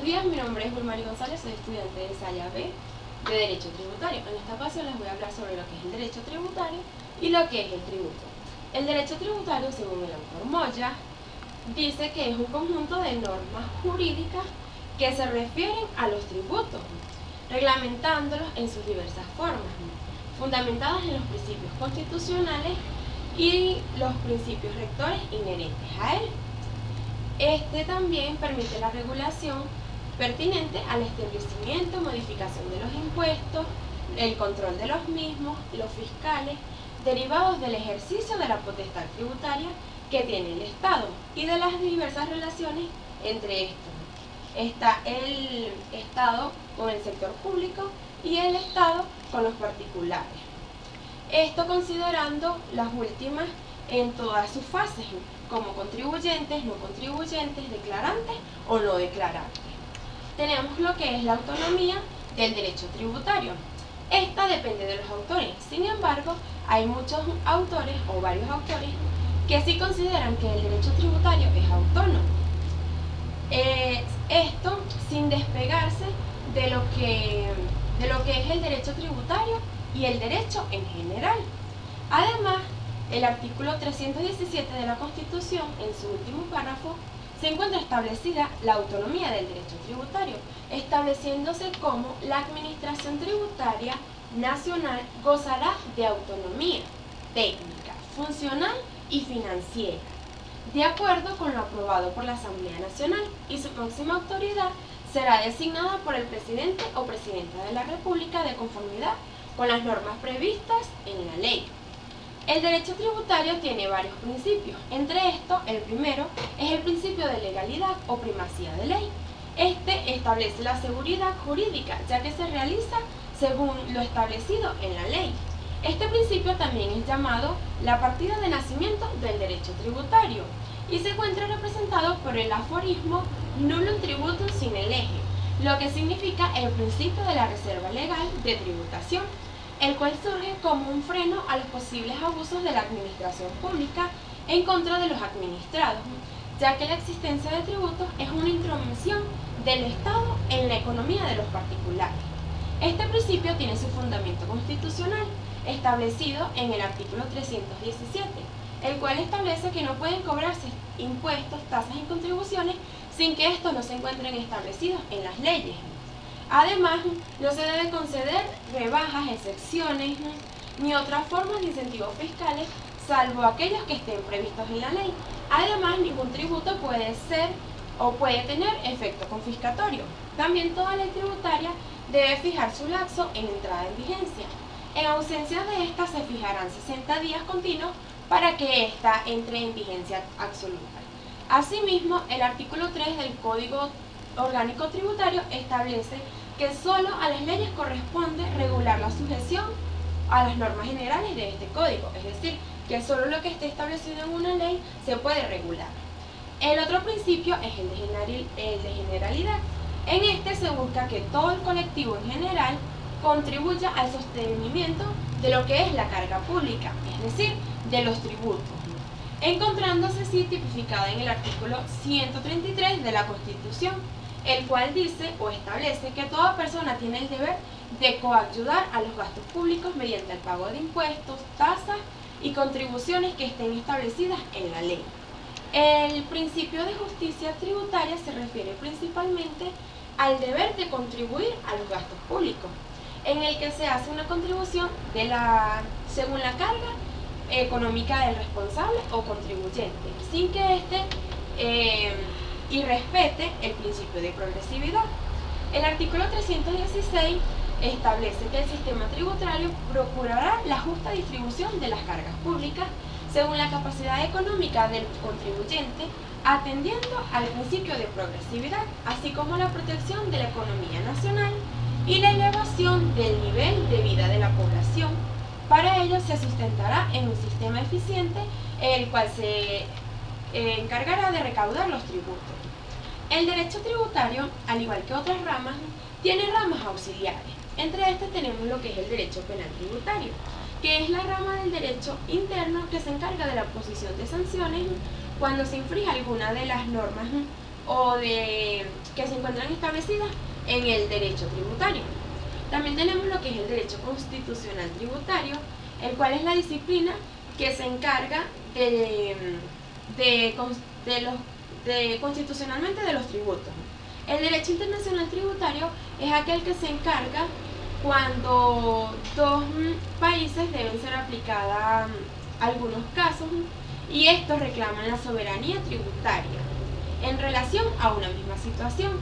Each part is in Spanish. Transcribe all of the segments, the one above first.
días, mi nombre es Wilmary González, soy estudiante de Sala B de Derecho Tributario. En esta ocasión les voy a hablar sobre lo que es el derecho tributario y lo que es el tributo. El derecho tributario, según el autor Moya, dice que es un conjunto de normas jurídicas que se refieren a los tributos, reglamentándolos en sus diversas formas, fundamentadas en los principios constitucionales y los principios rectores inherentes a él. Este también permite la regulación pertinente al establecimiento, modificación de los impuestos, el control de los mismos, los fiscales, derivados del ejercicio de la potestad tributaria que tiene el Estado y de las diversas relaciones entre estos. Está el Estado con el sector público y el Estado con los particulares. Esto considerando las últimas en todas sus fases, como contribuyentes, no contribuyentes, declarantes o no declarantes. Tenemos lo que es la autonomía del derecho tributario. Esta depende de los autores. Sin embargo, hay muchos autores o varios autores que sí consideran que el derecho tributario es autónomo. Esto sin despegarse de lo que es el derecho tributario y el derecho en general. Además, el artículo 317 de la Constitución, en su último párrafo, se encuentra establecida la autonomía del derecho tributario, estableciéndose como la Administración Tributaria Nacional gozará de autonomía técnica, funcional y financiera, de acuerdo con lo aprobado por la Asamblea Nacional, y su máxima autoridad será designada por el presidente o presidenta de la República de conformidad con las normas previstas en la ley. El derecho tributario tiene varios principios. Entre estos, el primero es el principio de legalidad o primacía de ley. Este establece la seguridad jurídica, ya que se realiza según lo establecido en la ley. Este principio también es llamado la partida de nacimiento del derecho tributario y se encuentra representado por el aforismo nullum tributum sine lege, lo que significa el principio de la reserva legal de tributación, el cual surge como un freno a los posibles abusos de la administración pública en contra de los administrados, ya que la existencia de tributos es una intromisión del Estado en la economía de los particulares. Este principio tiene su fundamento constitucional, establecido en el artículo 317, el cual establece que no pueden cobrarse impuestos, tasas y contribuciones sin que estos no se encuentren establecidos en las leyes. Además, no se debe conceder rebajas, excepciones, ni otras formas de incentivos fiscales, salvo aquellos que estén previstos en la ley. Además, ningún tributo puede ser o puede tener efecto confiscatorio. También toda ley tributaria debe fijar su lapso en entrada en vigencia. En ausencia de esta, se fijarán 60 días continuos para que ésta entre en vigencia absoluta. Asimismo, el artículo 3 del Código Orgánico Tributario establece que solo a las leyes corresponde regular la sujeción a las normas generales de este código, es decir, que solo lo que esté establecido en una ley se puede regular. El otro principio es el de generalidad. En este se busca que todo el colectivo en general contribuya al sostenimiento de lo que es la carga pública, es decir, de los tributos, encontrándose así tipificada en el artículo 133 de la Constitución, el cual dice o establece que toda persona tiene el deber de coadyudar a los gastos públicos mediante el pago de impuestos, tasas y contribuciones que estén establecidas en la ley. El principio de justicia tributaria se refiere principalmente al deber de contribuir a los gastos públicos, en el que se hace una contribución según la carga económica del responsable o contribuyente, sin que éste y respete el principio de progresividad. El artículo 316 establece que el sistema tributario procurará la justa distribución de las cargas públicas según la capacidad económica del contribuyente, atendiendo al principio de progresividad, así como la protección de la economía nacional y la elevación del nivel de vida de la población. Para ello se sustentará en un sistema eficiente, el cual se encargará de recaudar los tributos. El derecho tributario, al igual que otras ramas, tiene ramas auxiliares. Entre estas tenemos lo que es el derecho penal tributario, que es la rama del derecho interno que se encarga de la posición de sanciones cuando se infringe alguna de las normas que se encuentran establecidas en el derecho tributario. También tenemos lo que es el derecho constitucional tributario, el cual es la disciplina que se encarga constitucionalmente de los tributos. El derecho internacional tributario es aquel que se encarga cuando dos países deben ser aplicadas algunos casos y estos reclaman la soberanía tributaria en relación a una misma situación.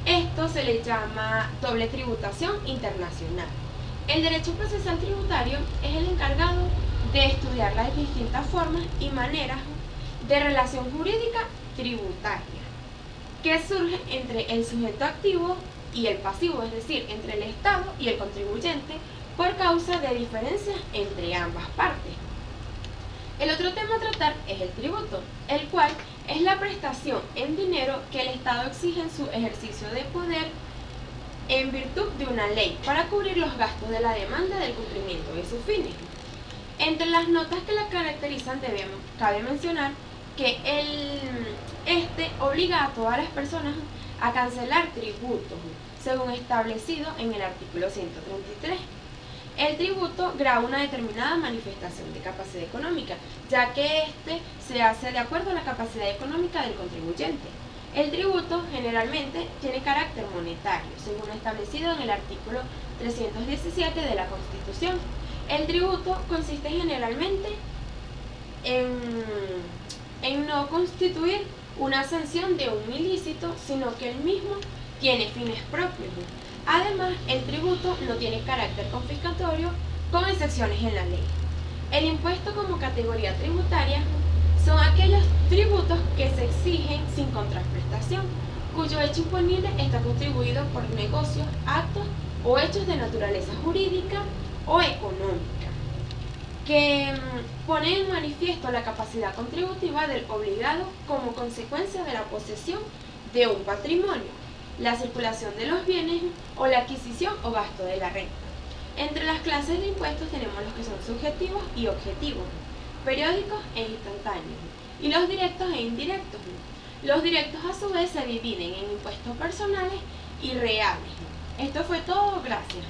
Esto se le llama doble tributación internacional. El derecho procesal tributario es el encargado de estudiar las distintas formas y maneras de relación jurídica tributaria que surge entre el sujeto activo y el pasivo, es decir, entre el Estado y el contribuyente, por causa de diferencias entre ambas partes. El otro tema a tratar es el tributo, el cual es la prestación en dinero que el Estado exige en su ejercicio de poder en virtud de una ley para cubrir los gastos de la demanda del cumplimiento de sus fines. Entre las notas que la caracterizan cabe mencionar que este obliga a todas las personas a cancelar tributos, según establecido en el artículo 133. El tributo grava una determinada manifestación de capacidad económica, ya que éste se hace de acuerdo a la capacidad económica del contribuyente. El tributo generalmente tiene carácter monetario, según establecido en el artículo 317 de la Constitución. El tributo consiste generalmente en no constituir una sanción de un ilícito, sino que el mismo tiene fines propios. Además, el tributo no tiene carácter confiscatorio, con excepciones en la ley. El impuesto como categoría tributaria son aquellos tributos que se exigen sin contraprestación, cuyo hecho imponible está contribuido por negocios, actos o hechos de naturaleza jurídica o económica, que ponen en manifiesto la capacidad contributiva del obligado como consecuencia de la posesión de un patrimonio, la circulación de los bienes o la adquisición o gasto de la renta. Entre las clases de impuestos tenemos los que son subjetivos y objetivos, periódicos e instantáneos, y los directos e indirectos. Los directos a su vez se dividen en impuestos personales y reales. Esto fue todo, gracias.